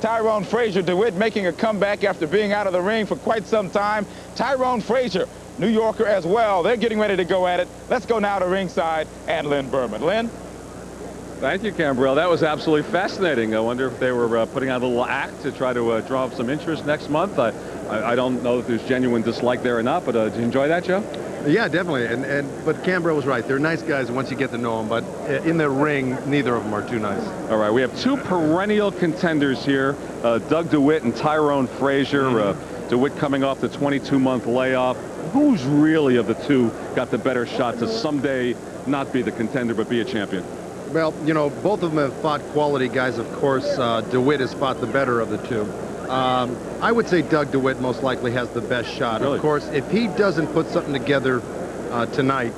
Tyrone Frazier, DeWitt making a comeback after being out of the ring for quite some time. Tyrone Frazier, New Yorker as well. They're getting ready to go at it. Let's go now to ringside and Lynn Berman. Lynn? Thank you, Cambrell. That was absolutely fascinating. I wonder if they were putting out a little act to try to draw up some interest next month. I don't know if there's genuine dislike there or not, but did you enjoy that, Joe? Yeah, definitely. But Cambrell was right. They're nice guys once you get to know them, but in the ring, neither of them are too nice. All right, we have two perennial contenders here, Doug DeWitt and Tyrone Frazier. DeWitt coming off the 22-month layoff. Who's really of the two got the better shot to someday not be the contender but be a champion? Well, you know, both of them have fought quality guys, of course. DeWitt has fought the better of the two. I would say Doug DeWitt most likely has the best shot. Really? Of course, if he doesn't put something together tonight,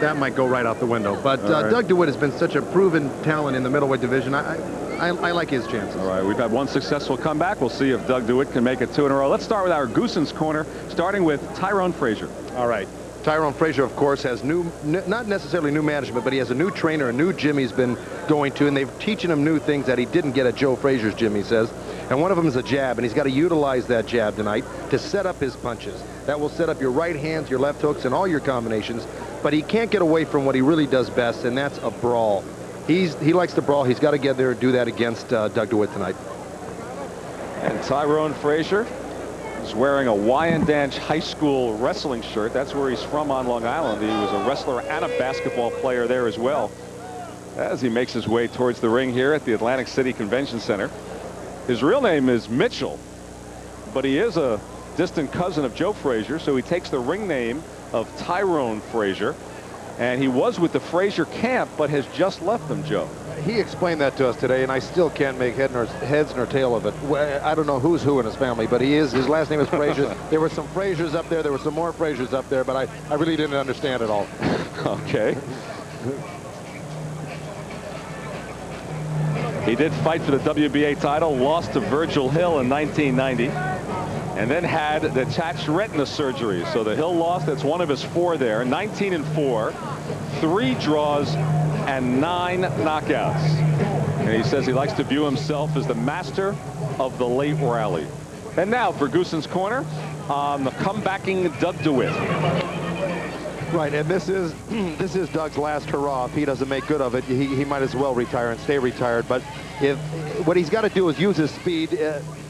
that might go right out the window. But Doug DeWitt has been such a proven talent in the middleweight division. I like his chances. All right, we've had one successful comeback. We'll see if Doug DeWitt can make it two in a row. Let's start with our Goosen's Corner, starting with Tyrone Frazier. All right. Tyrone Frazier, of course, has not necessarily new management, but he has a new trainer, a new gym he's been going to, and they've teaching him new things that he didn't get at Joe Frazier's gym, he says. And one of them is a jab, and he's got to utilize that jab tonight to set up his punches. That will set up your right hands, your left hooks, and all your combinations. But he can't get away from what he really does best, and that's a brawl. He likes to brawl. He's got to get there and do that against Doug DeWitt tonight. And Tyrone Frazier is wearing a Wyandanch High School wrestling shirt. That's where he's from on Long Island. He was a wrestler and a basketball player there as well, as he makes his way towards the ring here at the Atlantic City Convention Center. His real name is Mitchell, but he is a distant cousin of Joe Frazier, so he takes the ring name of Tyrone Frazier. And he was with the Frazier camp, but has just left them, Joe. He explained that to us today, and I still can't make heads nor tail of it. I don't know who's who in his family, but his last name is Frazier. There were some Fraziers up there. There were some more Fraziers up there, but I really didn't understand it all. Okay. He did fight for the WBA title, lost to Virgil Hill in 1990, and then had the attached retina surgery. So the Hill loss, that's one of his four there. 19-4, 3 draws, and 9 knockouts. And he says he likes to view himself as the master of the late rally. And now for Goosen's Corner on the comebacking Doug DeWitt. Right, and this is Doug's last hurrah. If he doesn't make good of it, he might as well retire and stay retired. But what he's got to do is use his speed.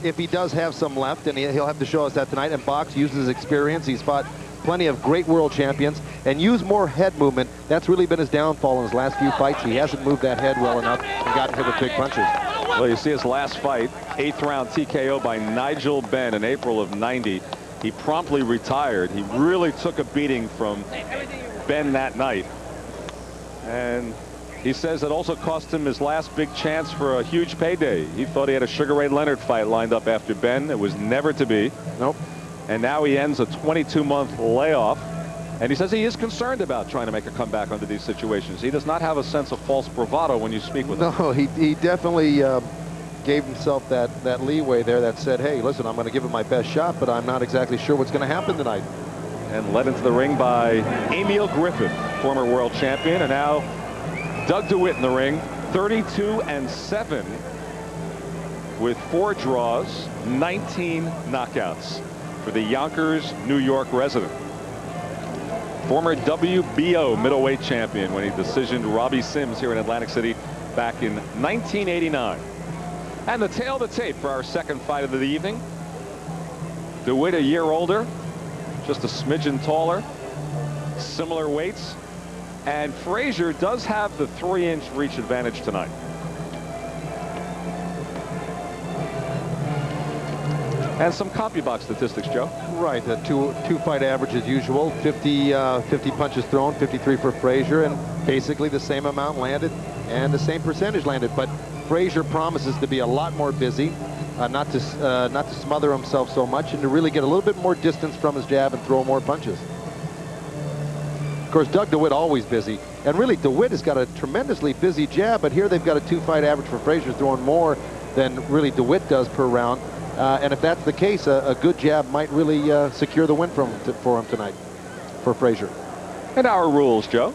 If he does have some left, and he'll have to show us that tonight, and box, use his experience. He's fought plenty of great world champions, and use more head movement. That's really been his downfall in his last few fights. He hasn't moved that head well enough and gotten hit with big punches. Well, you see his last fight, 8th round TKO by Nigel Benn in April of '90. He promptly retired. He really took a beating from Ben that night. And he says it also cost him his last big chance for a huge payday. He thought he had a Sugar Ray Leonard fight lined up after Ben. It was never to be. Nope. And now he ends a 22-month layoff. And he says he is concerned about trying to make a comeback under these situations. He does not have a sense of false bravado when you speak with him. No, he definitely gave himself that leeway there that said, hey, listen, I'm going to give it my best shot, but I'm not exactly sure what's going to happen tonight. And led into the ring by Emil Griffith, former world champion, and now Doug DeWitt in the ring, 32-7 with 4 draws, 19 knockouts for the Yonkers, New York resident. Former WBO middleweight champion when he decisioned Robbie Sims here in Atlantic City back in 1989. And the tail of the tape for our second fight of the evening. DeWitt a year older, just a smidgen taller, similar weights, and Frazier does have the 3-inch reach advantage tonight. And some CompuBox statistics, Joe. Right, the two fight average as usual, 50 punches thrown, 53 for Frazier, and basically the same amount landed and the same percentage landed. But Frazier promises to be a lot more busy, not to smother himself so much, and to really get a little bit more distance from his jab and throw more punches. Of course, Doug DeWitt always busy, and really DeWitt has got a tremendously busy jab, but here they've got a 2-fight average for Frazier, throwing more than really DeWitt does per round. And if that's the case, a good jab might really secure the win for him tonight, for Frazier. And our rules, Joe.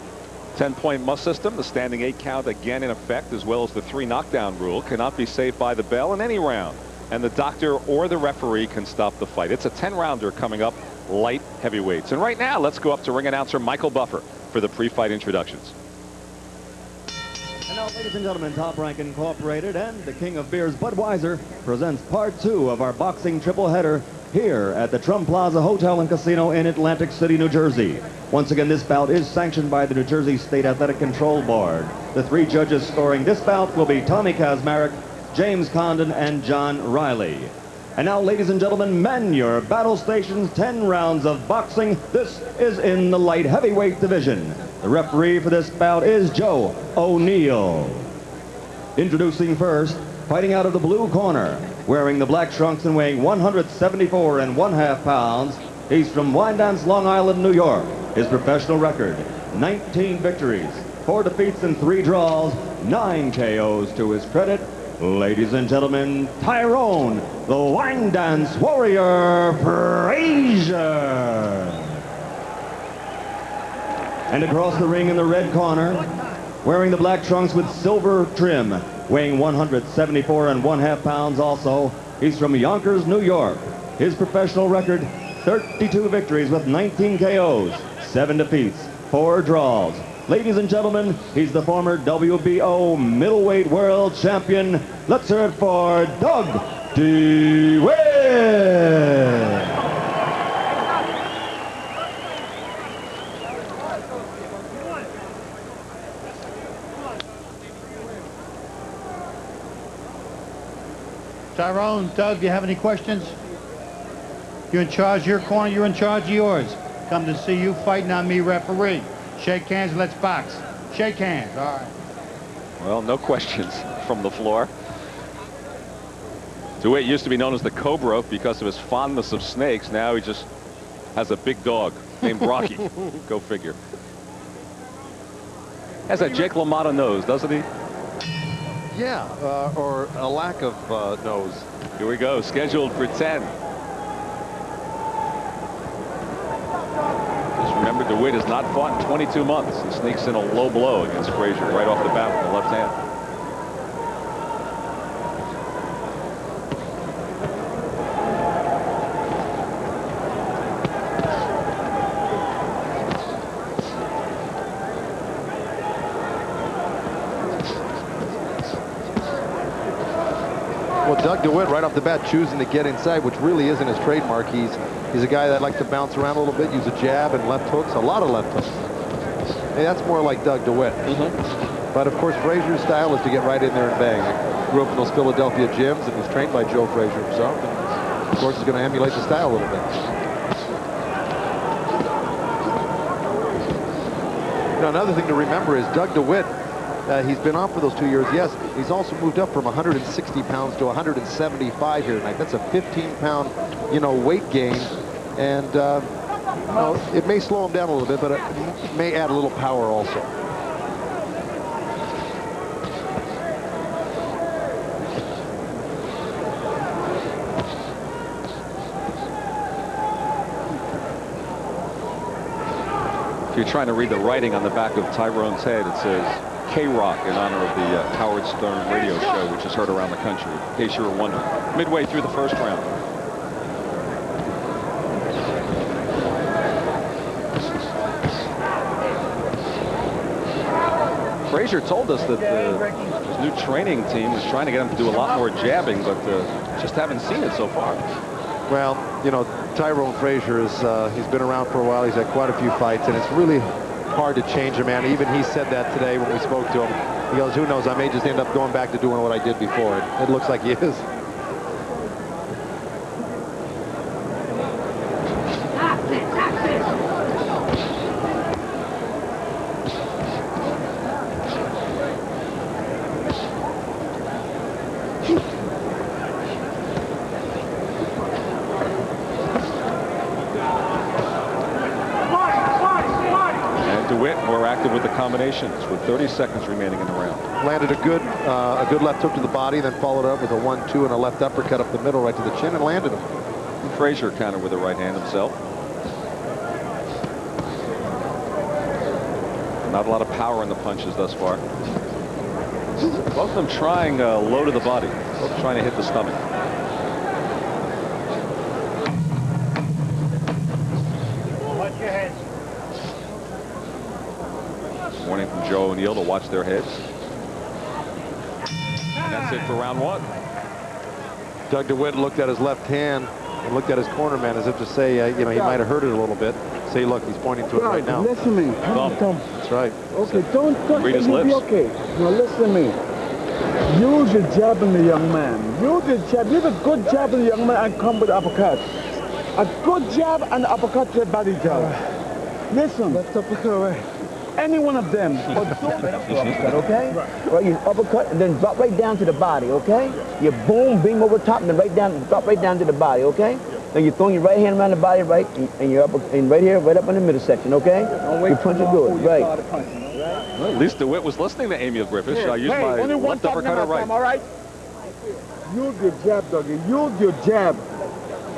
10-point must system, the standing 8 count again in effect, as well as the 3 knockdown rule, cannot be saved by the bell in any round. And the doctor or the referee can stop the fight. It's a 10-rounder coming up, light heavyweights. And right now, let's go up to ring announcer Michael Buffer for the pre-fight introductions. And now, ladies and gentlemen, Top Rank Incorporated and the King of Beers, Budweiser, presents part 2 of our boxing triple header here at the Trump Plaza Hotel and Casino in Atlantic City, New Jersey. Once again, this bout is sanctioned by the New Jersey State Athletic Control Board. The 3 judges scoring this bout will be Tommy Kazmarek, James Condon, and John Riley. And now, ladies and gentlemen, men your battle stations, 10 rounds of boxing. This is in the light heavyweight division. The referee for this bout is Joe O'Neill. Introducing first, fighting out of the blue corner, wearing the black trunks and weighing 174 1/2 pounds. He's from Wyandanch, Long Island, New York. His professional record, 19 victories, 4 defeats and 3 draws, 9 KOs to his credit. Ladies and gentlemen, Tyrone, the Wyandanch Warrior Frazier. And across the ring in the red corner, wearing the black trunks with silver trim, weighing 174 1/2 pounds also, he's from Yonkers, New York. His professional record, 32 victories with 19 KOs, 7 defeats, 4 draws. Ladies and gentlemen, he's the former WBO middleweight world champion. Let's hear it for Doug DeWitt. Tyrone, Doug, do you have any questions? You're in charge of your corner, you're in charge of yours. Come to see you fight, not me, referee. Shake hands, let's box. Shake hands, all right. Well, no questions from the floor. DeWitt used to be known as the Cobra because of his fondness of snakes. Now he just has a big dog named Rocky. Go figure. Has that Jake LaMotta nose, doesn't he? Yeah, or a lack of nose. Here we go, scheduled for 10. Just remember, DeWitt has not fought in 22 months. He sneaks in a low blow against Frazier right off the bat with the left hand. Well, Doug DeWitt right off the bat choosing to get inside, which really isn't his trademark. He's a guy that likes to bounce around a little bit, use a jab and left hooks, a lot of left hooks. Hey, that's more like Doug DeWitt. But of course, Frazier's style is to get right in there and bang. He grew up in those Philadelphia gyms and was trained by Joe Frazier himself. And of course, he's going to emulate the style a little bit. You know, another thing to remember is Doug DeWitt, he's been on for those 2 years. Yes, he's also moved up from 160 pounds to 175 here tonight. That's a 15-pound, weight gain. And, it may slow him down a little bit, but it may add a little power also. If you're trying to read the writing on the back of Tyrone's head, it says K-Rock in honor of the Howard Stern radio show, which is heard around the country, in case you were wondering. Midway through the first round. Frazier told us that his new training team was trying to get him to do a lot more jabbing, but just haven't seen it so far. Well, Tyrone Frazier is he's been around for a while. He's had quite a few fights, and it's really hard to change a man. Even he said that today when we spoke to him. He goes, who knows, I may just end up going back to doing what I did before. It looks like he is. DeWitt more active with the combinations with 30 seconds remaining in the round. Landed a good left hook to the body, then followed up with a 1-2 and a left uppercut up the middle right to the chin and landed him. And Frazier countered with the right hand himself. Not a lot of power in the punches thus far. Both of them trying low to the body. Both trying to hit the stomach. Watch your heads. Warning from Joe O'Neill to watch their heads. And that's it for round one. Doug DeWitt looked at his left hand and looked at his corner man as if to say, you know, he might have hurt it a little bit. See, look, he's pointing to it right now. Listen to me. Thumb. That's right. Okay, don't Read his you'll be lips. okay. Now listen to me. Use your jab in the young man. Use your jab. Use a good jab in the young man and come with uppercut. A good jab and uppercut to the body jab. Listen. That's uppercut, right? Any one of them. But don't uppercut, okay? Right, you uppercut and then drop right down to the body, okay? You boom, beam over top, and then right down, drop right down to the body, okay? Then you're throwing your right hand around the body, right, and you're up, and right here, right up in the middle section, okay? You punch it good, right? Well, at least DeWitt was listening to Emil Griffith. Should I use my left uppercut or right? All right? Use your jab, Dougie. Use your jab.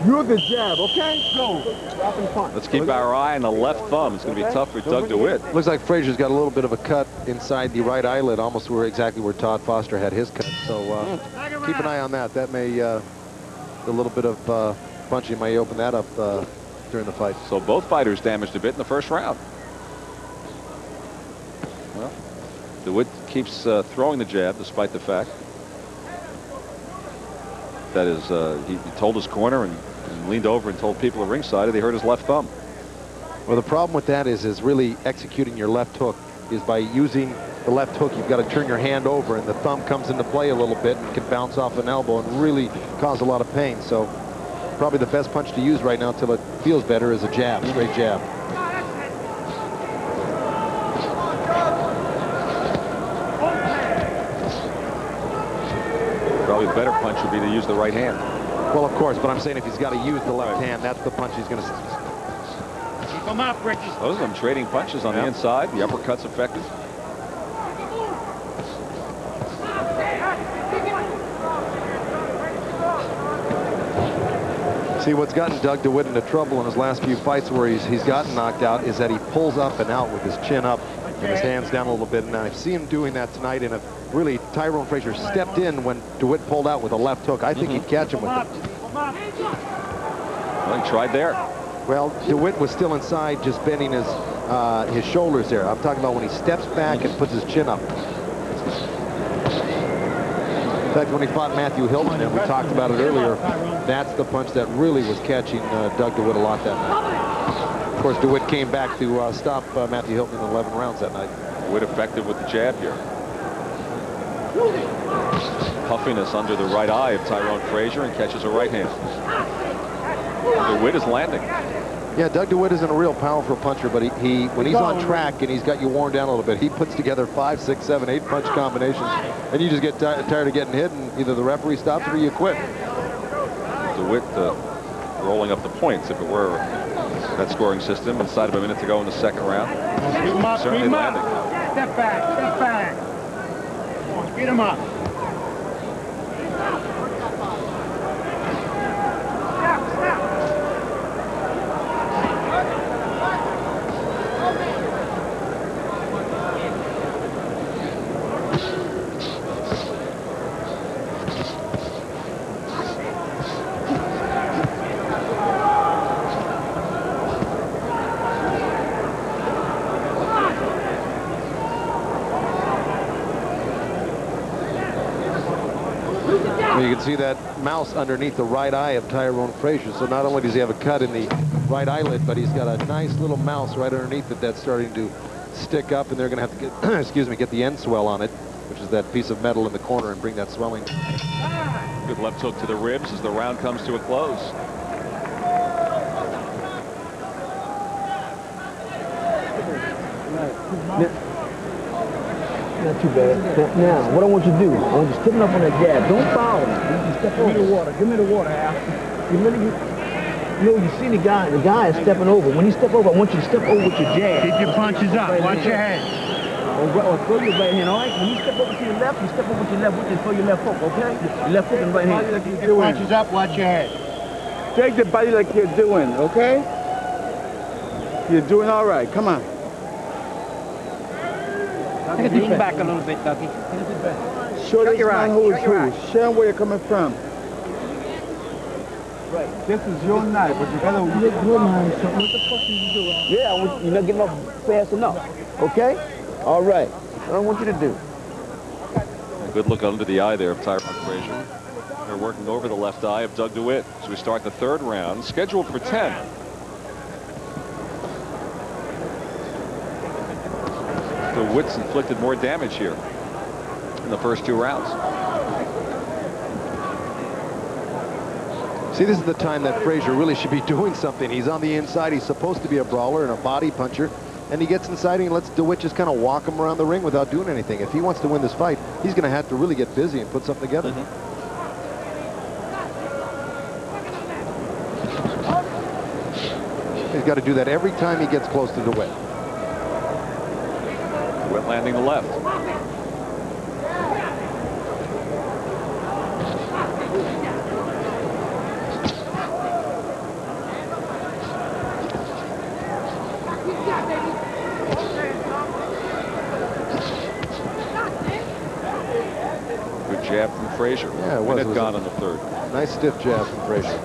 Use the jab, okay? Go. Drop and punch. Let's keep our eye on the left thumb. It's going to be tough for Doug DeWitt. Looks like Frazier's got a little bit of a cut inside the right eyelid, almost exactly where Todd Foster had his cut. So keep an eye on that. That may, a little bit of punching may open that up during the fight. So both fighters damaged a bit in the first round. Well, DeWitt keeps throwing the jab despite the fact that is, he told his corner and leaned over and told people at ringside that he hurt his left thumb. Well, the problem with that is really executing your left hook is by using the left hook. You've got to turn your hand over, and the thumb comes into play a little bit and can bounce off an elbow and really cause a lot of pain. So probably the best punch to use right now until it feels better is a jab, straight jab. Probably the better punch would be to use the right hand. Well, of course, but I'm saying if he's got to use the left hand, that's the punch he's going to... Keep them up, Ricky. Those of them trading punches on the inside. The uppercut's effective. See, what's gotten Doug DeWitt into trouble in his last few fights where he's gotten knocked out is that he pulls up and out with his chin up and his hands down a little bit. And I see him doing that tonight. And if really Tyrone Frazier stepped in when DeWitt pulled out with a left hook, I think he'd catch him with it. Well, he tried there. Well, DeWitt was still inside, just bending his shoulders there. I'm talking about when he steps back and puts his chin up. In fact, when he fought Matthew Hilton, and we talked about it earlier, that's the punch that really was catching Doug DeWitt a lot that night. Of course, DeWitt came back to stop Matthew Hilton in 11 rounds that night. DeWitt effective with the jab here. Puffiness under the right eye of Tyrone Frazier and catches a right hand. DeWitt is landing. Yeah, Doug DeWitt isn't a real powerful puncher, but when he's on track and he's got you worn down a little bit, he puts together 5, 6, 7, 8 punch combinations, and you just get tired of getting hit, and either the referee stops it or you quit. DeWitt rolling up the points if it were that scoring system inside of a minute to go in the second round. Beat him up, Certainly beat him up. landing. Step back, step back. Beat him up. You can see that mouse underneath the right eye of Tyrone Frazier. So not only does he have a cut in the right eyelid, but he's got a nice little mouse right underneath it that's starting to stick up, and they're going to have to get, excuse me, get the end swell on it, which is that piece of metal in the corner, and bring that swelling. Good left hook to the ribs as the round comes to a close. Not too bad. Now, what I want you to do, I want you to step up on that jab. Don't foul me. You step over. Give me the water. Give me the water, Al. You see the guy is stepping over. When you step over, I want you to step over with your jab. Keep your punches up. Watch your head. Or throw your right hand, all right? When you step over to your left, you step over with your left hook and throw your left hook, okay? Your left hook and right hand. Keep your punches up. Watch your head. Take the body like you're doing, okay? You're doing all right. Come on. Lean back a little bit, Ducky. Show this your man eye. who is Shut your who. eye. Show him where you're coming from. Right. This is your night, but you gotta. Your night. So what the fuck are you doing? Yeah, you're not getting off fast enough. Okay? All right. What I want you to do. A good look under the eye there of Tyrone Frazier. They're working over the left eye of Doug DeWitt as we start the third round, scheduled for 10. DeWitt's inflicted more damage here in the first 2 rounds. See, this is the time that Frazier really should be doing something. He's on the inside. He's supposed to be a brawler and a body puncher. And he gets inside and lets DeWitt just kind of walk him around the ring without doing anything. If he wants to win this fight, he's going to have to really get busy and put something together. He's got to do that every time he gets close to DeWitt. DeWitt landing the left. Good jab from Frazier. Yeah, it was. Minute gone in the third. Nice stiff jab from Frazier.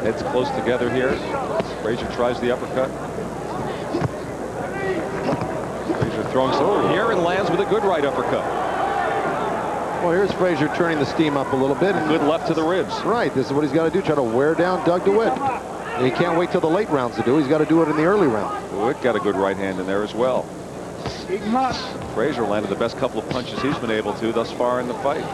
Heads close together here. Frazier tries the uppercut. Frazier throwing some here and lands with a good right uppercut. Well, here's Frazier turning the steam up a little bit. And good left to the ribs. Right. This is what he's got to do. Try to wear down Doug DeWitt. And he can't wait till the late rounds to do. He's got to do it in the early round. DeWitt got a good right hand in there as well. Frazier landed the best couple of punches he's been able to thus far in the fight.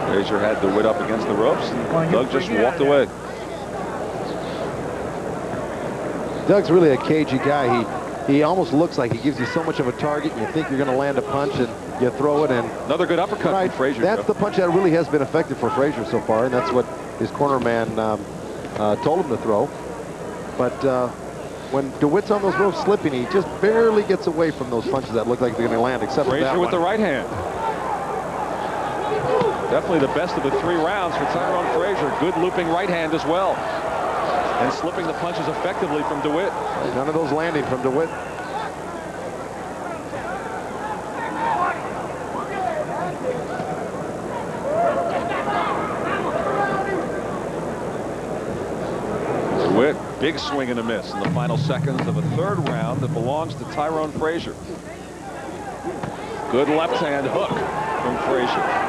Frazier had DeWitt up against the ropes, and Doug just walked away. Doug's really a cagey guy. He almost looks like he gives you so much of a target, and you think you're going to land a punch, and you throw it, and another good uppercut from Frazier. That's the punch that really has been effective for Frazier so far, and that's what his corner man told him to throw. But when DeWitt's on those ropes slipping, he just barely gets away from those punches that look like they're going to land, except for that Frazier with one. the right hand. Definitely the best of the 3 rounds for Tyrone Frazier. Good looping right hand as well. And slipping the punches effectively from DeWitt. None of those landing from DeWitt. DeWitt, big swing and a miss in the final seconds of a third round that belongs to Tyrone Frazier. Good left hand hook from Frazier.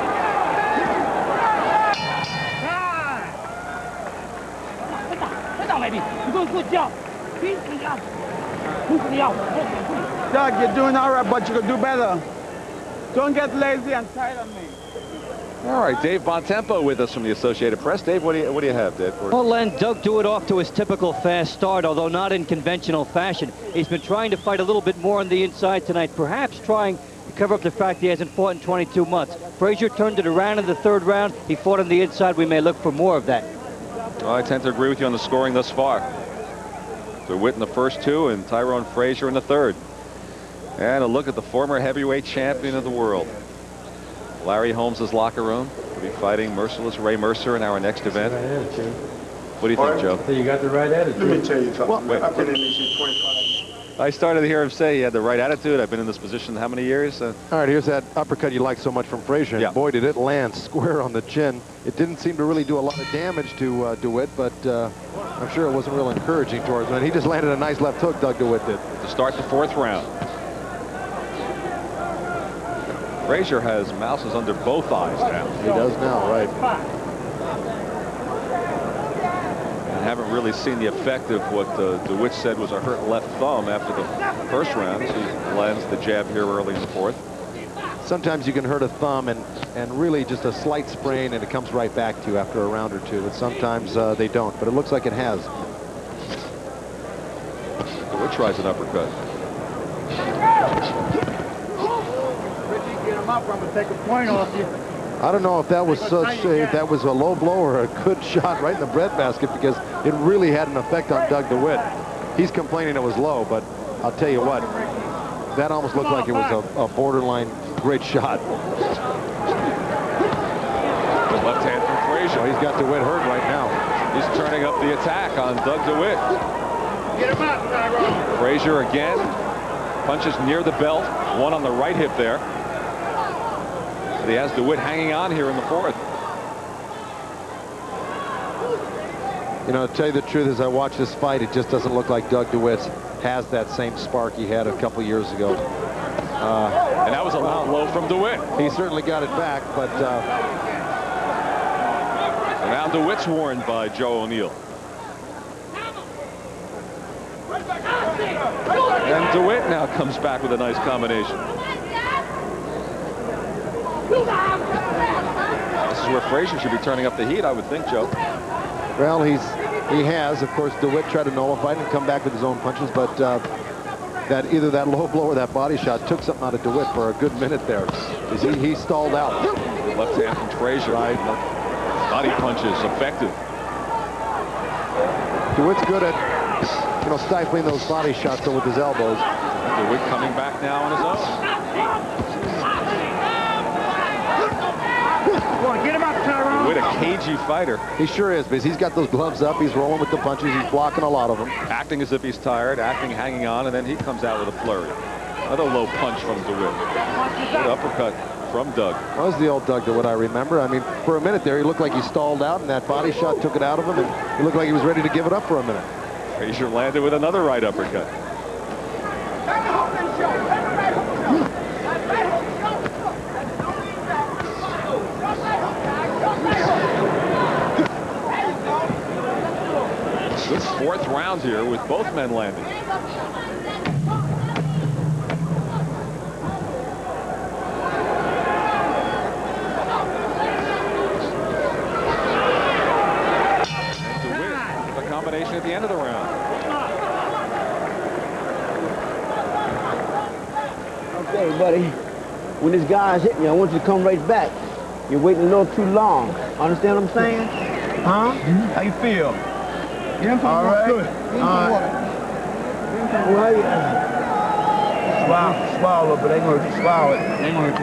Doug, you're doing all right, but you could do better. Don't get lazy and tired on me. All right, Dave Bontempo with us from the Associated Press. Dave, what do you have, Dave? Well, Len, Doug DeWitt off to his typical fast start, although not in conventional fashion. He's been trying to fight a little bit more on the inside tonight, perhaps trying to cover up the fact he hasn't fought in 22 months. Frazier turned it around in the third round. He fought on the inside. We may look for more of that. Well, I tend to agree with you on the scoring thus far. DeWitt in the first 2 and Tyrone Frazier in the third. And a look at the former heavyweight champion of the world. Larry Holmes' locker room. We'll be fighting merciless Ray Mercer in our next event. What do you think, Joe? So you got the right attitude. Let me tell you something. Well, I've been in this shit 25 years. I started to hear him say he had the right attitude. I've been in this position how many years? All right, here's that uppercut you like so much from Frazier. Yeah. Boy, did it land square on the chin. It didn't seem to really do a lot of damage to DeWitt, but I'm sure it wasn't real encouraging towards him. He just landed a nice left hook, Doug DeWitt did. To start the 4th round. Frazier has mouses under both eyes now. He does now, right. And haven't really seen the effect of what DeWitt said was a hurt left thumb after the first round. So he lands the jab here early in the 4th. Sometimes you can hurt a thumb and really just a slight sprain and it comes right back to you after a round or 2. But sometimes they don't. But it looks like it has. DeWitt tries an uppercut. him up, I'm going to take a point off you. I don't know if that was if that was a low blow or a good shot right in the breadbasket, because it really had an effect on Doug DeWitt. He's complaining it was low, but I'll tell you what, that almost looked like it was a borderline great shot. The left hand from Frazier. Oh, he's got DeWitt hurt right now. He's turning up the attack on Doug DeWitt. Get him up, Tyrone. Frazier again. Punches near the belt. One on the right hip there. But he has DeWitt hanging on here in the fourth. You know, to tell you the truth, as I watch this fight, it just doesn't look like Doug DeWitt has that same spark he had a couple years ago. And that was a loud blow from DeWitt. He certainly got it back, but And now DeWitt's warned by Joe O'Neill. And DeWitt now comes back with a nice combination. This is where Frazier should be turning up the heat, I would think, Joe. well, he has. Of course, DeWitt tried to nullify it and come back with his own punches, but that either that low blow or that body shot took something out of DeWitt for a good minute there. He stalled out. Left hand from Frazier. Right. Body punches effective. DeWitt's good at, you know, stifling those body shots though with his elbows. DeWitt coming back now on his own. Come on, get him up, Tyrone. DeWitt, a cagey fighter. He sure is, because he's got those gloves up. He's rolling with the punches. He's blocking a lot of them. Acting as if he's tired, acting hanging on, and then he comes out with a flurry. Another low punch from DeWitt. Good uppercut from Doug. That was the old Doug DeWitt I remember. I mean, for a minute there, he looked like he stalled out, and that body shot took it out of him, and he looked like he was ready to give it up for a minute. Frazier landed with another right uppercut. Good fourth round here with both men landing. And DeWitt, the combination at the end of the round. Okay, buddy. When this guy's hitting you, I want you to come right back. You're waiting a little too long. Understand what I'm saying? Huh? How you feel? All right. Good. Swallow, but ain't gonna hurt you. Swallow it. Ain't gonna hurt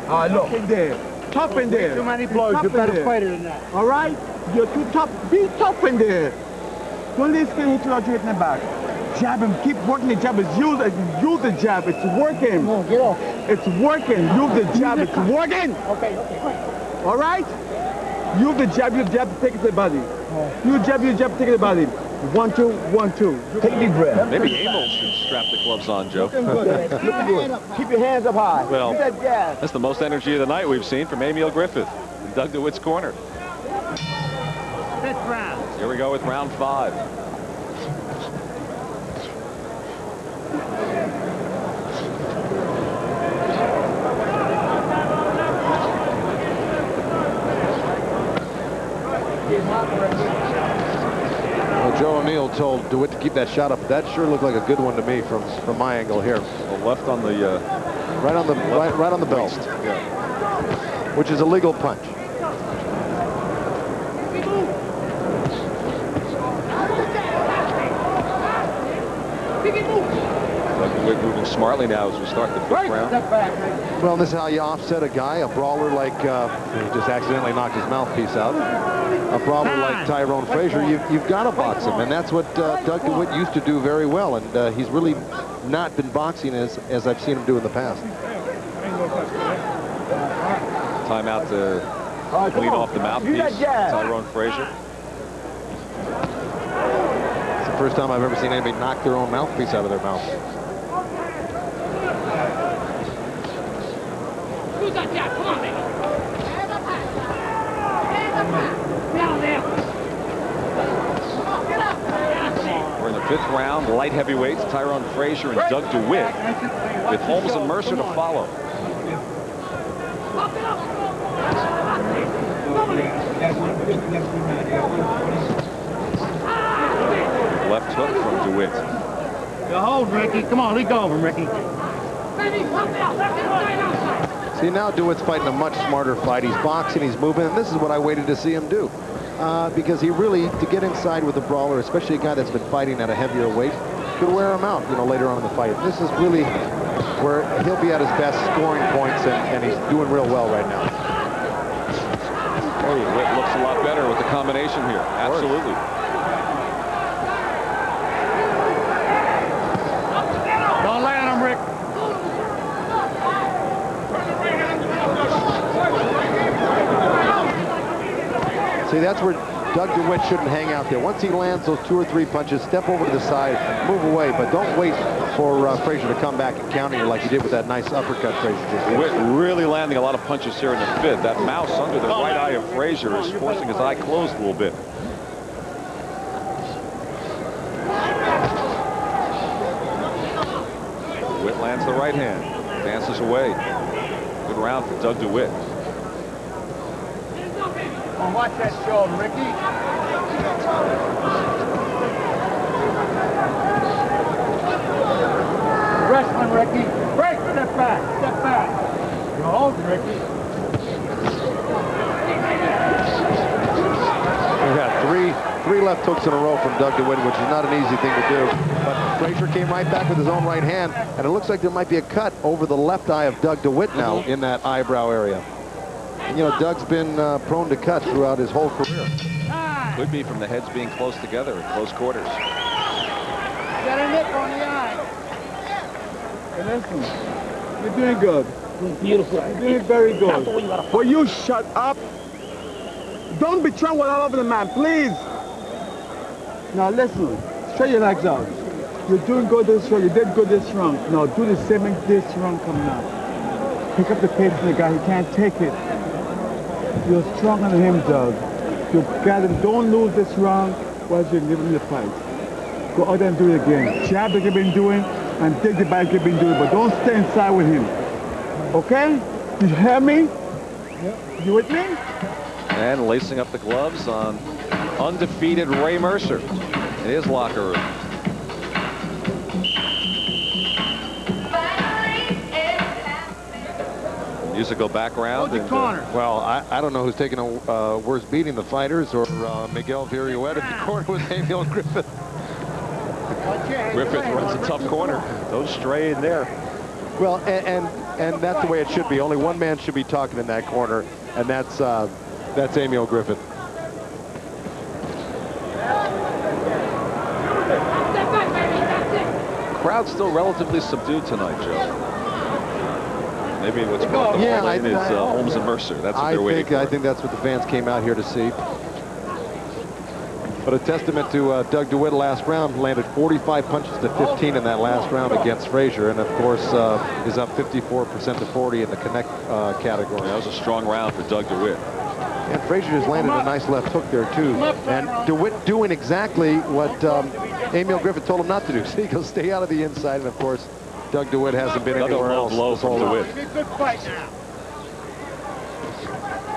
you. All right, look. In there. Tough in there. Too many blows. You're better fighter than that. All right? You're too tough. Be tough in there. Don't let this guy hit you out, you hit in the back. Jab him. Keep working the jab. Use the jab. It's working. Come on, get off. It's working. Use the jab. It's working. Okay. All right? Use the jab to take it to the body. Use jab to take it to the body. 1, 2, 1, 2. Take a deep breath. Maybe Emil should strap the gloves on, Joe. Looking good. Looking good. Keep your hands up high. Well, Use that jab. that's the most energy of the night we've seen from Emil Griffith in Doug DeWitt's corner. 5th round. Here we go with round 5. Well, Joe O'Neill told DeWitt to keep that shot up. That sure looked like a good one to me from my angle here. The left on the right on the belt. Yeah. Which is a legal punch. Doug DeWitt moving smartly now as we start the 5th round. Well, this is how you offset a guy, a brawler like, he just accidentally knocked his mouthpiece out. A brawler like Tyrone Frazier, you've got to box him, and that's what Doug DeWitt used to do very well, and he's really not been boxing as I've seen him do in the past. Timeout to clean off the mouthpiece. Tyrone Frazier. It's the first time I've ever seen anybody knock their own mouthpiece out of their mouth. Who's that guy? Come on, baby. Down there. We're in the 5th round. Light heavyweights Tyrone Frazier and Doug DeWitt, with Holmes and Mercer to follow. Left hook from DeWitt. You hold, Ricky. Come on, lead over, Ricky. baby. Up now. Left inside, outside. See, now DeWitt's fighting a much smarter fight. He's boxing, he's moving, and this is what I waited to see him do. Because he really, to get inside with a brawler, especially a guy that's been fighting at a heavier weight, could wear him out, later on in the fight. This is really where he'll be at his best, scoring points, and he's doing real well right now. Oh, DeWitt looks a lot better with the combination here. Absolutely. Don't land on him, Rick. See, that's where Doug DeWitt shouldn't hang out there. Once he lands those 2 or 3 punches, step over to the side, move away, but don't wait for Frazier to come back and counter you like he did with that nice uppercut Frazier just did. DeWitt really landing a lot of punches here in the 5th. That mouse under the right eye of Frazier is forcing his eye closed a little bit. DeWitt lands the right hand, dances away. Good round for Doug DeWitt. Oh, watch that shoulder, Ricky. Wrestling, Ricky. Break, step back, step back. You're holding, Ricky. We've got three left hooks in a row from Doug DeWitt, which is not an easy thing to do. But Frazier came right back with his own right hand, and it looks like there might be a cut over the left eye of Doug DeWitt now in that eyebrow area. Doug's been prone to cut throughout his whole career. Could be from the heads being close together in close quarters. Got a nick on the eye. Hey, listen, you're doing good. Beautiful. You're doing very good. Will you shut up? Don't be throwing all over the man, please. Now listen, straight your legs out. You're doing good this round. You did good this round. Now do the same in this round coming up. Pick up the pace from the guy. He can't take it. You're stronger than him, Doug. You got him. Don't lose this round while you're giving him the fight. Go out there and do it again. Jab like you've been doing and dig the back you've been doing, but don't stay inside with him. Okay? You hear me? Yeah. You with me? And lacing up the gloves on undefeated Ray Mercer in his locker room. Musical background. And, well, I don't know who's taking a worse beating, the fighters or Miguel Viruet in the corner with Emil Griffith. Griffith runs a tough corner. Don't stray in there. Well, and that's the way it should be. Only one man should be talking in that corner, and that's Emil Griffith. Crowd's still relatively subdued tonight, Joe. Maybe what's brought them all in is Holmes and Mercer. That's what they're waiting for. I think that's what the fans came out here to see. But a testament to Doug DeWitt last round, landed 45 punches to 15 in that last round against Frazier, and of course is up 54% to 40 in the connect category. That was a strong round for Doug DeWitt. And Frazier just landed a nice left hook there too. And DeWitt doing exactly what Emil Griffith told him not to do. So he goes stay out of the inside, and of course Doug DeWitt hasn't been anywhere else. Low from DeWitt. Good fight now.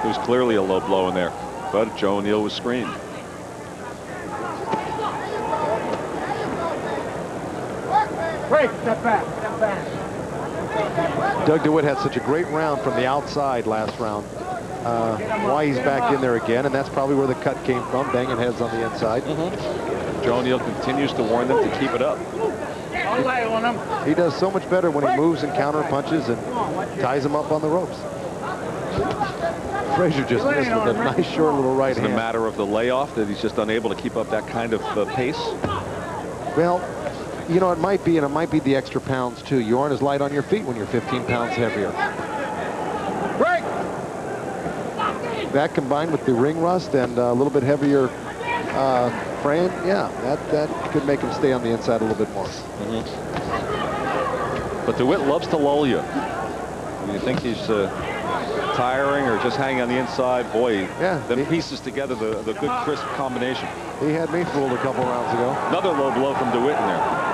It was clearly a low blow in there, but Joe O'Neill was screened. Break, step back, step back. Doug DeWitt had such a great round from the outside last round. Why he's back in there again, and that's probably where the cut came from, banging heads on the inside. Joe O'Neill continues to warn them to keep it up. Don't lay on him. He does so much better when he moves and counter punches and ties him up on the ropes. Frazier just missed with a nice short little right hand. Is it a matter of the layoff that he's just unable to keep up that kind of pace? Well, you know, it might be, and it might be the extra pounds too. You aren't as light on your feet when you're 15 pounds heavier. Break. That combined with the ring rust and a little bit heavier frame, yeah, that could make him stay on the inside a little bit more. But DeWitt loves to lull you. When you think he's tiring or just hanging on the inside, boy, then pieces together the good crisp combination. He had me fooled a couple rounds ago. Another low blow from DeWitt in there.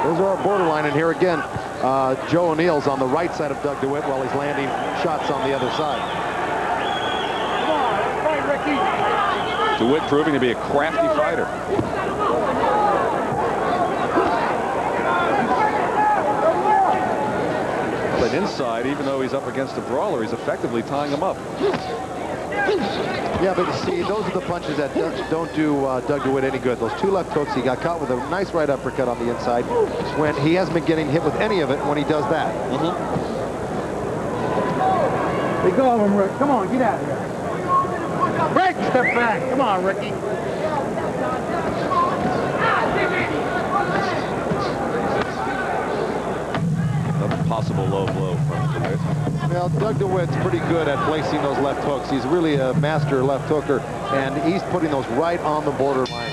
Those are our borderline, and here again, Joe O'Neill's on the right side of Doug DeWitt while he's landing shots on the other side. Come on, let's fight, Ricky. DeWitt proving to be a crafty fighter. an inside, even though he's up against a brawler, he's effectively tying him up. Yeah, but you see, those are the punches that don't do Doug DeWitt any good. Those two left hooks, he got caught with a nice right uppercut on the inside when he hasn't been getting hit with any of it when he does that. They go of him, Rick. Come on, get out of here. Rick, step back. Come on, Ricky. Another possible low blow from DeWitt. Well, Doug DeWitt's pretty good at placing those left hooks. He's really a master left hooker, and he's putting those right on the borderline.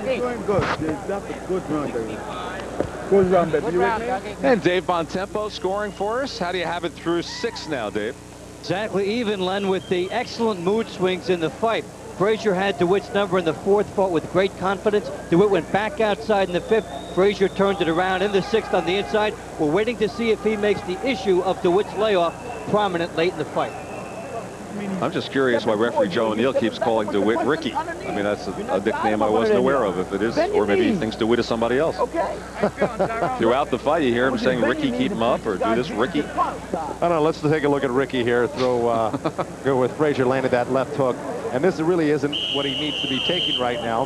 He's doing good. That's a good run, baby. Good run, baby. You with me? And Dave Bontempo scoring for us. How do you have it through 6 now, Dave? Exactly even, Len, with the excellent mood swings in the fight. Frazier had DeWitt's number in the 4th, fought with great confidence. DeWitt went back outside in the 5th. Frazier turned it around in the 6th on the inside. We're waiting to see if he makes the issue of DeWitt's layoff prominent late in the fight. I'm just curious why referee Joe O'Neill keeps calling DeWitt Ricky. I mean, that's a nickname I wasn't aware of, if it is, or maybe he thinks DeWitt is somebody else. Throughout the fight, you hear him saying, Ricky, keep him up, or do this, Ricky. I don't know, let's take a look at Ricky here. Go with Frazier, landed that left hook. And this really isn't what he needs to be taking right now.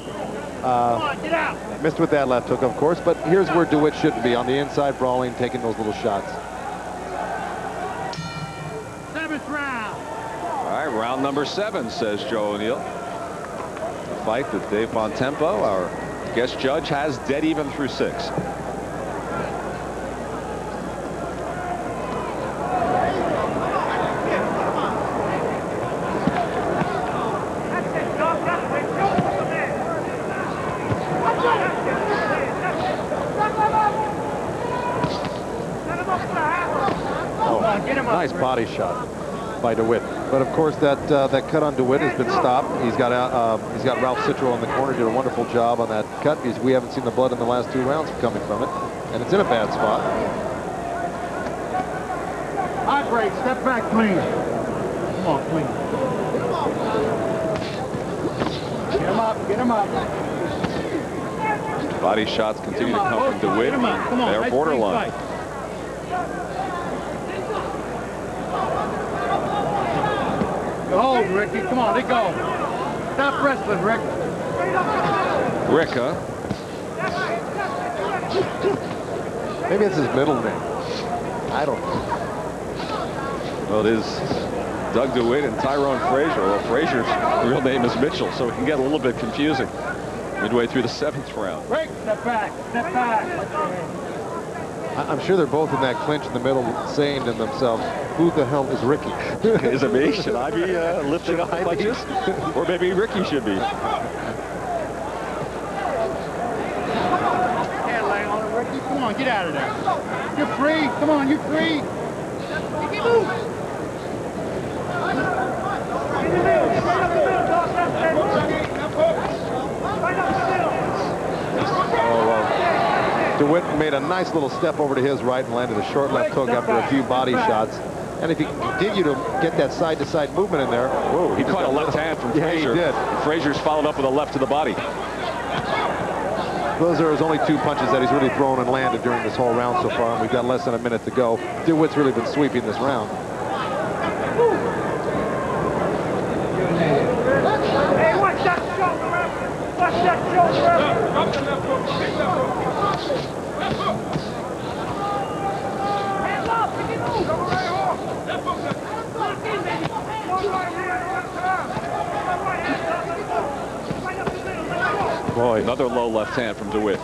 Missed with that left hook, of course, but here's where DeWitt shouldn't be, on the inside, brawling, taking those little shots. 7th round. All right, round number 7, says Joe O'Neill. The fight that Dave Bontempo, our guest judge, has dead even through 6. Nice body shot by DeWitt. But of course, that cut on DeWitt has been stopped. He's got Ralph Citro in the corner. Did a wonderful job on that cut because we haven't seen the blood in the last 2 rounds coming from it, and it's in a bad spot. High break. Step back, clean. Come on, clean. Get him up. Get him up. Body shots continue to come from DeWitt. They're borderline. Go, Ricky. Come on, let go. Stop wrestling, Rick. Rick, huh? Maybe it's his middle name. I don't know. Well, it is Doug DeWitt and Tyrone Frazier. Well, Frazier's real name is Mitchell, so it can get a little bit confusing midway through the 7th round. Rick, step back. Step back. I'm sure they're both in that clinch in the middle saying to themselves, who the hell is Ricky? Is it me? Should I be lifting up like this? Or maybe Ricky should be. Can't lay on it, Ricky. Come on, get out of there. You're free. Come on, you're free. DeWitt made a nice little step over to his right and landed a short left hook after a few body shots. And if he can continue to get that side-to-side movement in there... Whoa, he caught a left hand from Frazier. Yeah, he did. Frazier's followed up with a left to the body. Those are his only 2 punches that he's really thrown and landed during this whole round so far, and we've got less than a minute to go. DeWitt's really been sweeping this round. Hey, watch that shoulder, referee. Watch that shoulder, referee. Drop the left hook. Big left hook. Left hook. Hands up. Pick it move. Come right off. Left hook. Lock in, baby. One right here. One time. One right hand. Right up the middle. Let's go. Boy, another low left hand from DeWitt.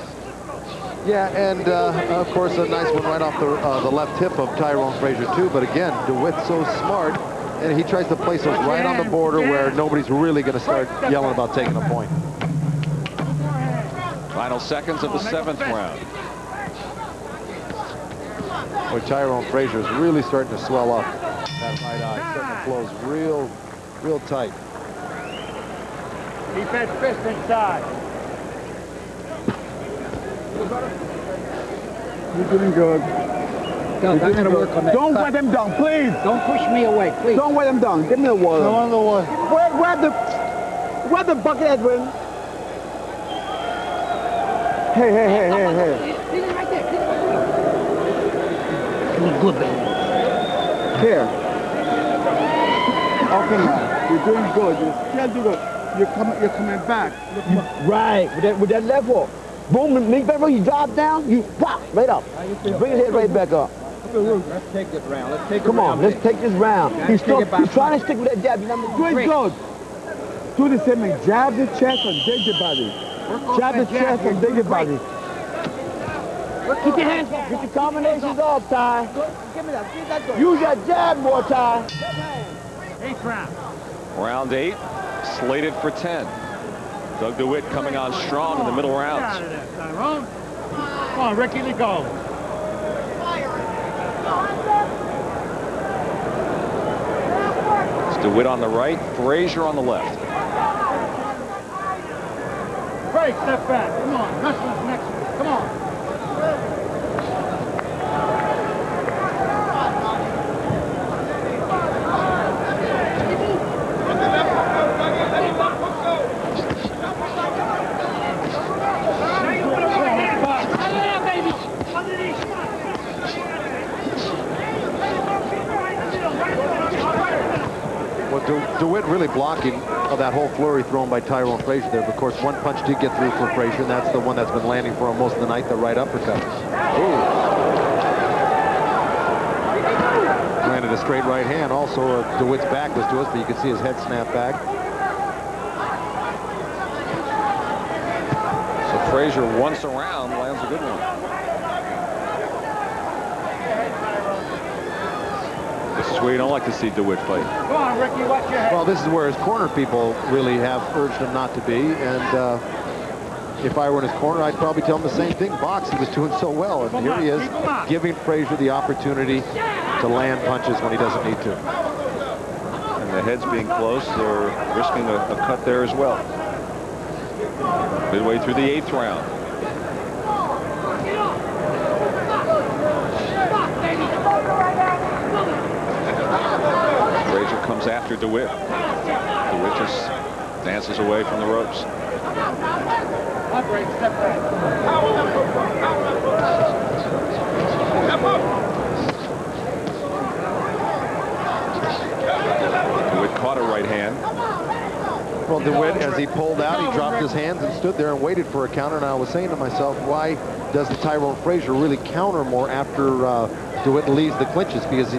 Yeah, and of course a nice one right off the left hip of Tyrone Frazier too. But again, DeWitt's so smart, and he tries to place those right on the border where nobody's really going to start yelling about taking a point. Final seconds of the 7th round. Boy, Tyrone Frazier is really starting to swell up that right eye. Starting to close real tight. Keep that fist inside. You're doing good. Doug, I'm going to work on that. Don't let him down, please. Don't push me away, please. Don't let him down. Give me the water. No on the water. Where the bucket, Edwin? Hey, hey, hey, hey, hey. Good, baby. Here. Okay, man. You're doing good. You're still doing good. You're coming back. Right. With that left hook. Boom, link back, you drop down, you pop, right up. Bring his head right back up. Let's take this round. Let's take Come on, let's take this round. He's trying to stick with that jab. Doing good. Do the same thing. Jab the chest and dig the body. Jab the chest and dig the body. Keep your hands back. Get your combinations off, Ty. Give me that. Use that jab more, Ty. 8th round. Round 8, slated for 10. Doug DeWitt coming on strong in the middle rounds. Get out of there, Tyrone. Come on, Ricky, let go. It's DeWitt on the right, Frazier on the left. Break, step back. Come on, next one, next one. Come on. DeWitt really blocking of that whole flurry thrown by Tyrone Frazier there. But of course, one punch did get through for Frazier, and that's the one that's been landing for him most of the night, the right uppercut. Ooh. Landed a straight right hand. Also, DeWitt's back was to us, but you can see his head snap back. So Frazier, once around, lands a good one. This is where you don't like to see DeWitt fight. Come on, Ricky, watch your head. Well, this is where his corner people really have urged him not to be, and if I were in his corner, I'd probably tell him the same thing. Box, he was doing so well, and here he is giving Frazier the opportunity to land punches when he doesn't need to. And the heads being close, they're risking a cut there as well. Midway through the 8th round. Frazier comes after DeWitt. DeWitt just dances away from the ropes. DeWitt caught a right hand. Well, DeWitt, as he pulled out, he dropped his hands and stood there and waited for a counter. And I was saying to myself, why doesn't Tyrone Frazier really counter more after DeWitt leaves the clinches? Because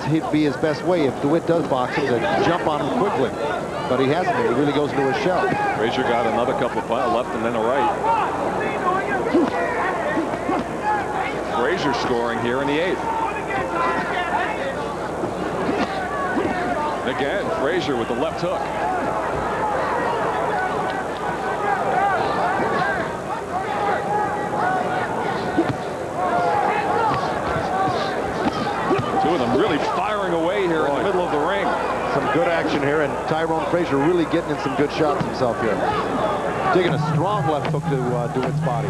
he'd be his best way if DeWitt does box him, to jump on him quickly. But he hasn't. He really goes into his shell. Frazier got another couple of left and then a right. Frazier scoring here in the 8th. Again, Frazier with the left hook. Two of them really firing away here in the middle of the ring. Some good action here, and Tyrone Frazier really getting in some good shots himself here. Taking a strong left hook to DeWitt's body.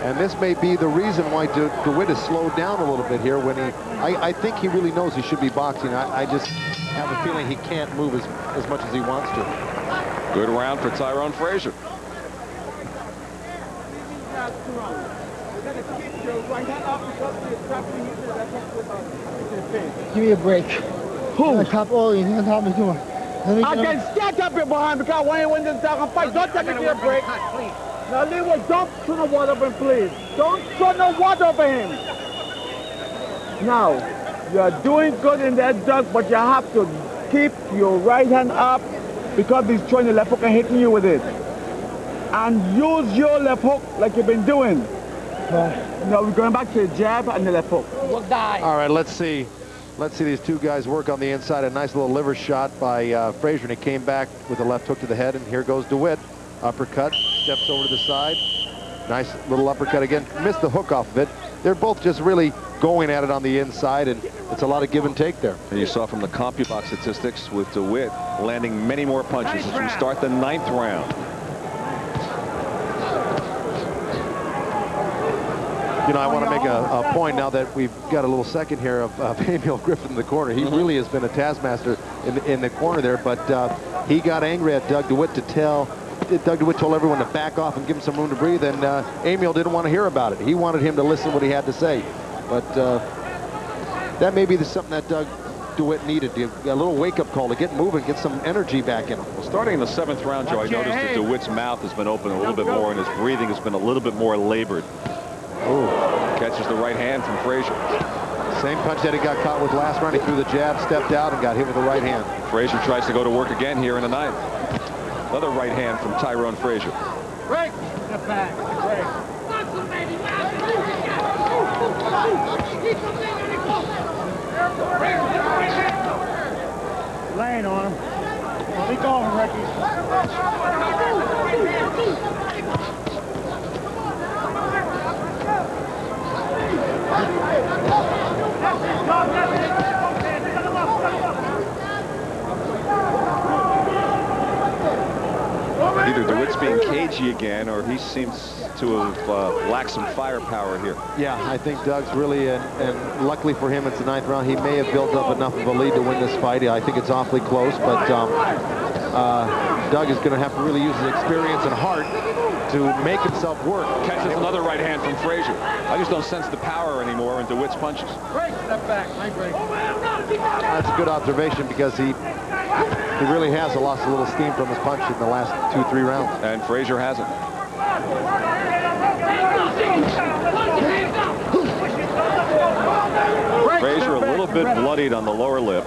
And this may be the reason why DeWitt is slowed down a little bit here when I think he really knows he should be boxing. I just have a feeling he can't move as much as he wants to. Good round for Tyrone Frazier. Give me a break. Who? On top all these, on top of doing. I can stand up here behind because I want to win this second fight. Don't tell me to get a break. Now, Leroy, don't throw no water over him, please. Don't throw no water over him. Now, you're doing good in that duck, but you have to keep your right hand up because he's throwing the left hook and hitting you with it. And use your left hook like you've been doing. Now, we're going back to the jab and the left hook. We'll die. All right, let's see. Let's see these two guys work on the inside. A nice little liver shot by Frazier, and he came back with a left hook to the head, and here goes DeWitt. Uppercut, steps over to the side. Nice little uppercut again. Missed the hook off of it. They're both just really going at it on the inside, and it's a lot of give and take there. And you saw from the CompuBox statistics with DeWitt landing many more punches as we start the 9th round. You know, I want to make a point now that we've got a little second here of Emil Griffin in the corner. He really has been a taskmaster in the corner there, but he got angry at Doug DeWitt to tell Doug DeWitt told everyone to back off and give him some room to breathe, and Emil didn't want to hear about it. He wanted him to listen to what he had to say. But that may be something that Doug DeWitt needed, a little wake-up call to get moving, get some energy back in him. Well, starting in the 7th round, Joe, I noticed that DeWitt's mouth has been open a little bit more, and his breathing has been a little bit more labored. Ooh. Catches the right hand from Frazier. Same punch that he got caught with last round. He threw the jab, stepped out, and got hit with the right hand. Frazier tries to go to work again here in the 9th. Another right hand from Tyrone Frazier. Break. Step back. Break. Laying on him. Keep going, Ricky. Either DeWitt's being cagey again, or he seems to have lacked some firepower here. Yeah, I think Doug's really, and luckily for him, it's the 9th round. He may have built up enough of a lead to win this fight. I think it's awfully close, but Doug is going to have to really use his experience and heart to make himself work. Catches another right hand from Frazier. I just don't sense the power anymore in DeWitt's punches. Break. Step back. Leg break. That's a good observation, because he really has lost a little steam from his punch in the last 2-3 rounds. And Frazier hasn't. Frazier a little bit bloodied on the lower lip.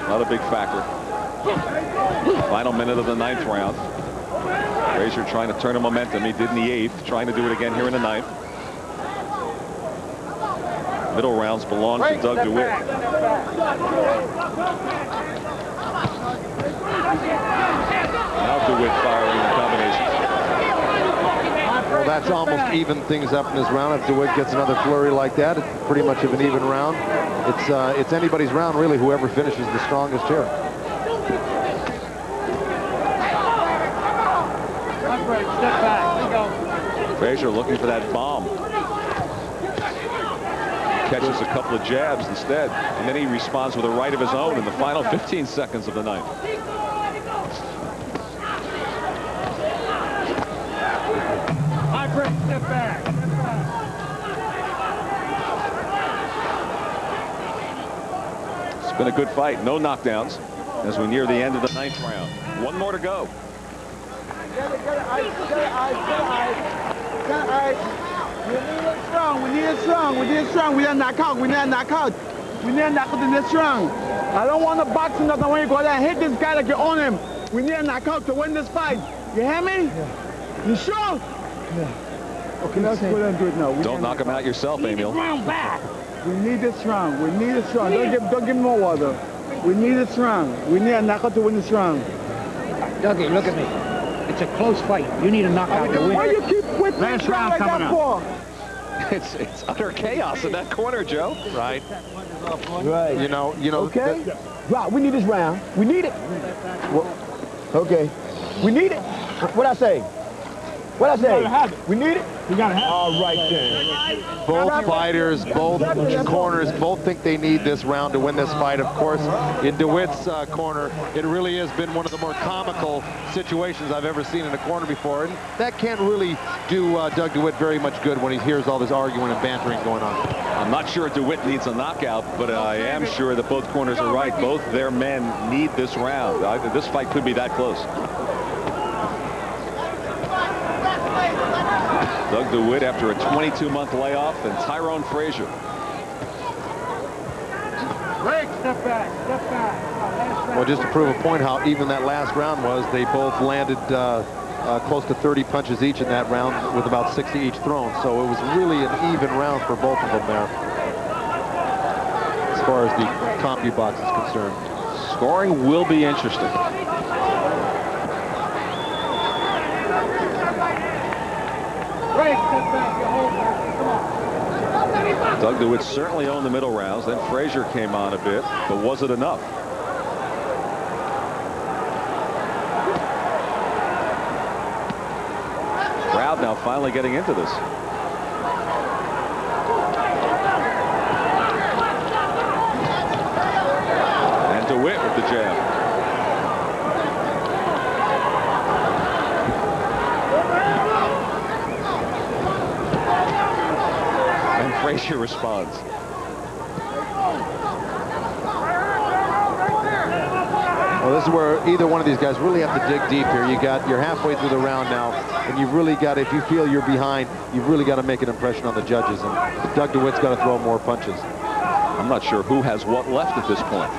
Not a big factor. Final minute of the 9th round. Frazier trying to turn a momentum. He did in the 8th, trying to do it again here in the 9th. Middle rounds belong to Doug DeWitt. Now DeWitt firing the combination. Well, that's almost even things up in this round. If DeWitt gets another flurry like that, it's pretty much of an even round. It's anybody's round, really, whoever finishes the strongest here. Step back. Frazier looking for that bomb. Catches a couple of jabs instead, and then he responds with a right of his own in the final 15 seconds of the 9th. Step back. It's been a good fight. No knockdowns as we near the end of the 9th round. One more to go. Get it, ice. We need it strong. We need it strong. We need a knockout. We need a knockout in this round. I don't want to box another one. You go there and hit this guy like you own him. We need a knockout to win this fight. You hear me? Yeah. You sure? Yeah. Okay, let's go there and do it now. Don't knock him out yourself, Emil. Round back. We need this round. Don't give more water. We need this round. We need a knockout to win this round. Dougie, look at me. It's a close fight. You need a knockout to win. Why you keep whipping Last round like coming that up. for? It's utter chaos in that corner, Joe. Right. Right. You know. Okay. Right. We need this round. We need it. Okay. We need it. What I say? We need it. You gotta have it. All right then. Both fighters, both corners, both think they need this round to win this fight. Of course, in DeWitt's corner, it really has been one of the more comical situations I've ever seen in a corner before. And that can't really do Doug DeWitt very much good when he hears all this arguing and bantering going on. I'm not sure DeWitt needs a knockout, but I am sure that both corners are right. Both their men need this round. This fight could be that close. Doug DeWitt after a 22-month layoff, and Tyrone Frazier. Break. Step back. Well, just to prove a point how even that last round was, they both landed close to 30 punches each in that round with about 60 each thrown. So it was really an even round for both of them there, as far as the CompuBox is concerned. Scoring will be interesting. Doug DeWitt certainly owned the middle rounds. Then Frazier came on a bit, but was it enough? Crowd now finally getting into this. And DeWitt with the jab. Frazier responds. Well, this is where either one of these guys really have to dig deep here. You're halfway through the round now, and you've really got, if you feel you're behind, you've really got to make an impression on the judges. And Doug DeWitt's got to throw more punches. I'm not sure who has what left at this point.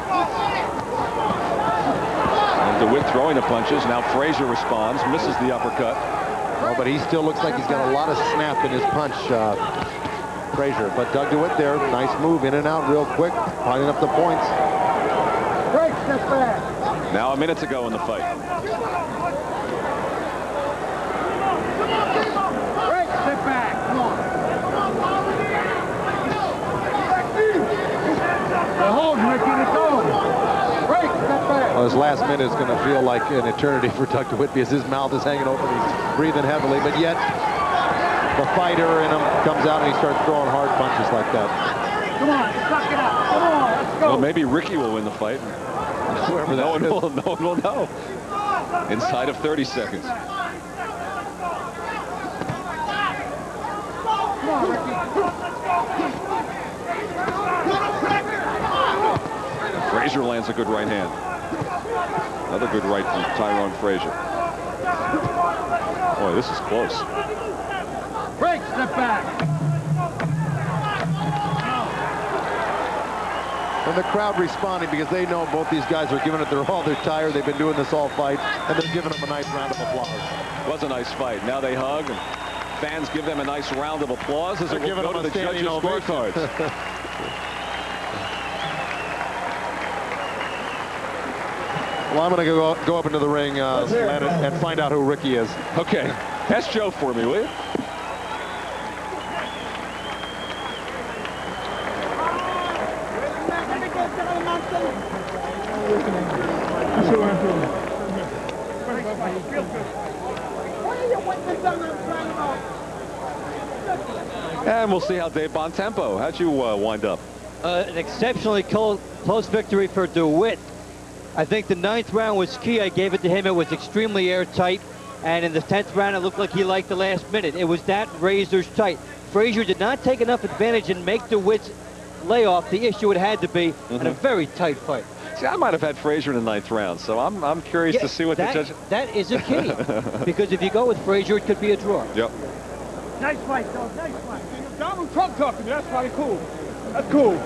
And DeWitt throwing the punches. Now Frazier responds, misses the uppercut. Oh, but he still looks like he's got a lot of snap in his punch, Frazier. But Doug DeWitt there, nice move, in and out real quick, piling up the points. Break, step back. Now a minute to go in the fight. Break, step back. Come on. Hold, Ricky, let's go. Break, step back. Well, this last minute is going to feel like an eternity for Doug DeWitt because his mouth is hanging open. He's breathing heavily, but yet the fighter in him comes out and he starts throwing hard punches like that. Come on, suck it up. Come on, let's go. Well, maybe Ricky will win the fight. Whoever no that one will know. Inside of 30 seconds. Come on, Ricky. Frazier lands a good right hand. Another good right from Tyrone Frazier. Boy, this is close. Break, step back. And the crowd responding because they know both these guys are giving it their all. They're tired. They've been doing this all fight, and they're giving them a nice round of applause. It was a nice fight. Now they hug, and fans give them a nice round of applause as they go to the judges' scorecards. Well, I'm going to go up into the ring, Landon, and find out who Ricky is. Okay. Ask Joe for me, will you? And we'll see how Dave Bontempo. How'd you wind up? An exceptionally close victory for DeWitt. I think the 9th round was key. I gave it to him. It was extremely airtight. And in the 10th round, it looked like he liked the last minute. It was that razor's tight. Frazier did not take enough advantage and make DeWitt's layoff the issue it had to be in a very tight fight. See, I might have had Frazier in the 9th round, so I'm curious to see what the judge... That is a key. Because if you go with Frazier, it could be a draw. Yep. Nice fight, Doug. Nice fight. Donald Trump talking to me. That's probably cool. That's cool.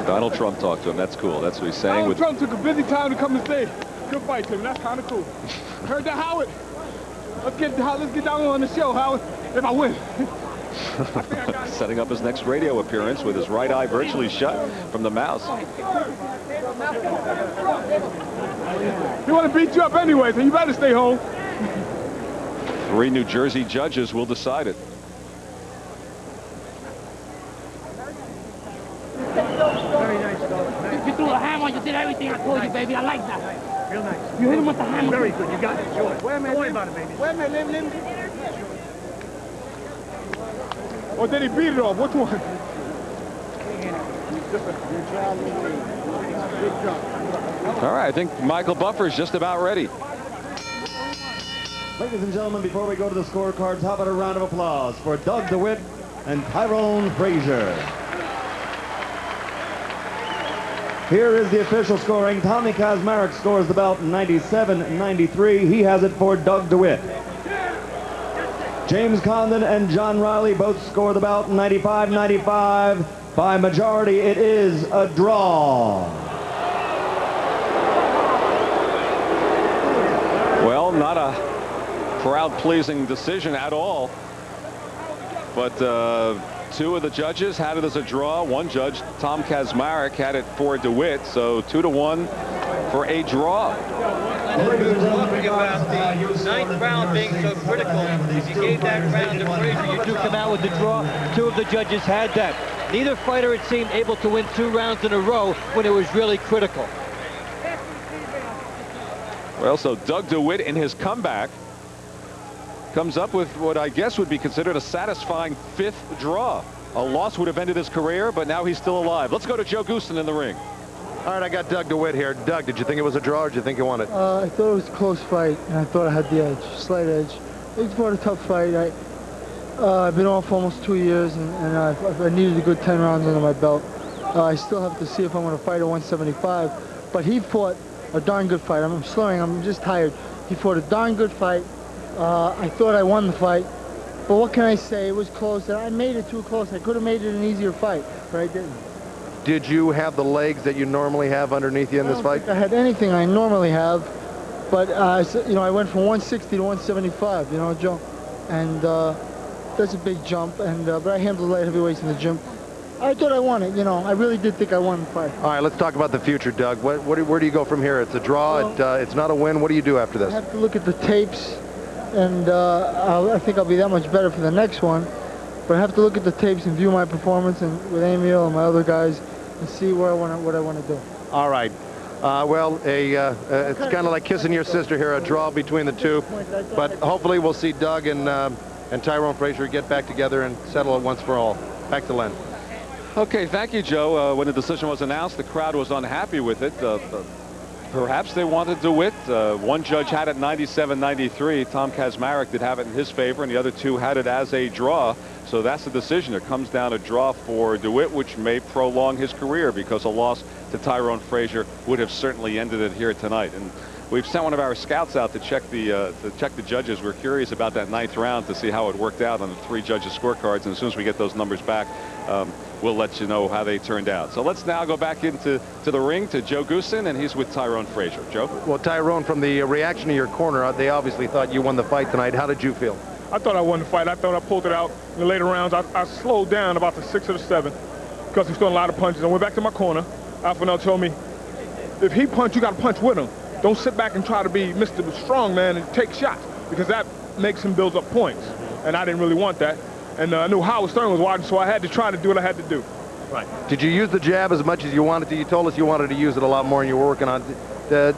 Donald Trump talked to him. That's cool. That's what he's saying. Donald Trump took a busy time to come and say good fight to him. That's kind of cool. Heard that, Howard? Let's get down on the show, Howard. If I win. Setting up his next radio appearance with his right eye virtually shut from the mouse. He want to beat you up anyway, so you better stay home. 3 New Jersey judges will decide it. Very nice, Doug. You threw a hammer, you did everything I told you, baby. I like that. Real nice. You hit him with the hammer. Very good. You got it. Sure. Don't worry about it, baby. Wait a minute, Lim. Or did he beat it off? Which one? All right, I think Michael Buffer's just about ready. Ladies and gentlemen, before we go to the scorecards, how about a round of applause for Doug DeWitt and Tyrone Frazier. Here is the official scoring. Tommy Kazmarek scores the bout 97-93. He has it for Doug DeWitt. James Condon and John Riley both score the bout 95-95. By majority, it is a draw. Well, not a crowd-pleasing decision at all. But 2 of the judges had it as a draw. One judge, Tom Kazmarek, had it for DeWitt. So 2-1 for a draw. Talking about the 9th round being so critical. If you gave that round to Frazier, you do come out with the draw. 2 of the judges had that. Neither fighter, it seemed, able to win 2 rounds in a row when it was really critical. Well, so Doug DeWitt in his comeback comes up with what I guess would be considered a satisfying 5th draw. A loss would have ended his career, but now he's still alive. Let's go to Joe Gooston in the ring. All right, I got Doug DeWitt here. Doug, did you think it was a draw or did you think you won it? I thought it was a close fight, and I thought I had the edge, slight edge. It was a tough fight. I've been off almost 2 years, and I needed a good 10 rounds under my belt. I still have to see if I'm going to fight at 175, but he fought a darn good fight. I'm slurring, I'm just tired. He fought a darn good fight. I thought I won the fight, but what can I say? It was close, and I made it too close. I could have made it an easier fight, but I didn't. Did you have the legs that you normally have underneath you in this fight? I don't think I had anything I normally have, but you know, I went from 160 to 175, you know, Joe, and that's a big jump. And but I handled light heavyweights in the gym. I thought I won it, you know. I really did think I won the fight. All right, let's talk about the future, Doug. Where do you go from here? It's a draw. Well, it's not a win. What do you do after this? I have to look at the tapes, and I think I'll be that much better for the next one. But I have to look at the tapes and view my performance and with Emil and my other guys and see what I want to do. All right. Well, it's kind of like kissing your sister here, a draw between the two. But hopefully we'll see Doug and Tyrone Frazier get back together and settle it once for all. Back to Len. Okay, thank you, Joe. When the decision was announced, the crowd was unhappy with it. Perhaps they wanted DeWitt. One judge had it 97-93. Tom Kazmarek did have it in his favor, and the other two had it as a draw. So that's the decision. It comes down a draw for DeWitt, which may prolong his career because a loss to Tyrone Frazier would have certainly ended it here tonight. And we've sent one of our scouts out to check the judges. We're curious about that 9th round to see how it worked out on the 3 judges' scorecards. And as soon as we get those numbers back, we'll let you know how they turned out. So let's now go back into the ring to Joe Goosen, and he's with Tyrone Frazier. Joe? Well, Tyrone, from the reaction to your corner, they obviously thought you won the fight tonight. How did you feel? I thought I won the fight. I thought I pulled it out in the later rounds. I slowed down about the 6th or the 7th because he was throwing a lot of punches. I went back to my corner. Alphanel told me, if he punch, you got to punch with him. Don't sit back and try to be Mr. Strong Man and take shots because that makes him build up points. And I didn't really want that. And I knew Howard Stern was watching, so I had to try to do what I had to do. Right. Did you use the jab as much as you wanted to? You told us you wanted to use it a lot more and you were working on it.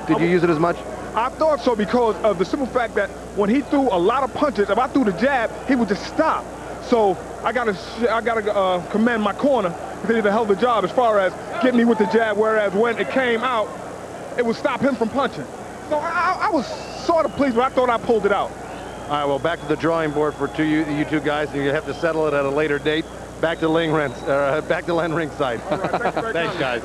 Did you use it as much? I thought so because of the simple fact that when he threw a lot of punches, if I threw the jab, he would just stop. So I gotta commend my corner because they did a hell of a job as far as getting me with the jab, whereas when it came out, it would stop him from punching. So I was sort of pleased, but I thought I pulled it out. All right, well, back to the drawing board for you two guys, and you have to settle it at a later date. Back to Len ringside. Right, thanks, guys.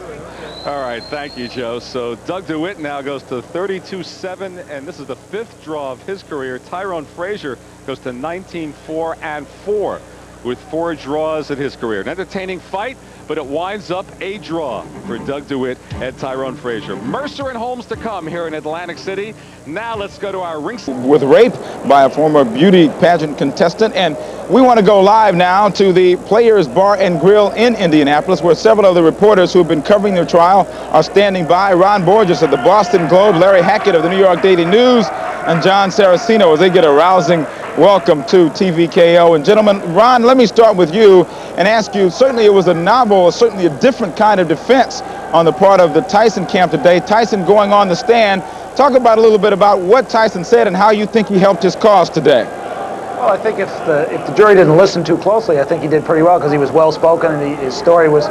All right, thank you, Joe. So Doug DeWitt now goes to 32-7, and this is the 5th draw of his career. Tyrone Frazier goes to 19-4-4 with 4 draws in his career. An entertaining fight, but it winds up a draw for Doug DeWitt and Tyrone Frazier. Mercer and Holmes to come here in Atlantic City. Now let's go to our ringside. With rape by a former beauty pageant contestant, and we want to go live now to the Players Bar and Grill in Indianapolis, where several of the reporters who have been covering their trial are standing by. Ron Borges of the Boston Globe, Larry Hackett of the New York Daily News, and John Saraceno as they get a rousing welcome to TVKO. And gentlemen, Ron, let me start with you and ask you, certainly it was a novel, certainly a different kind of defense on the part of the Tyson camp today. Tyson going on the stand. Talk about a little bit about what Tyson said and how you think he helped his cause today. Well, I think if the jury didn't listen too closely, I think he did pretty well because he was well spoken and his story was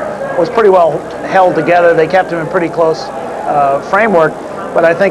pretty well held together. They kept him in pretty close framework, but I think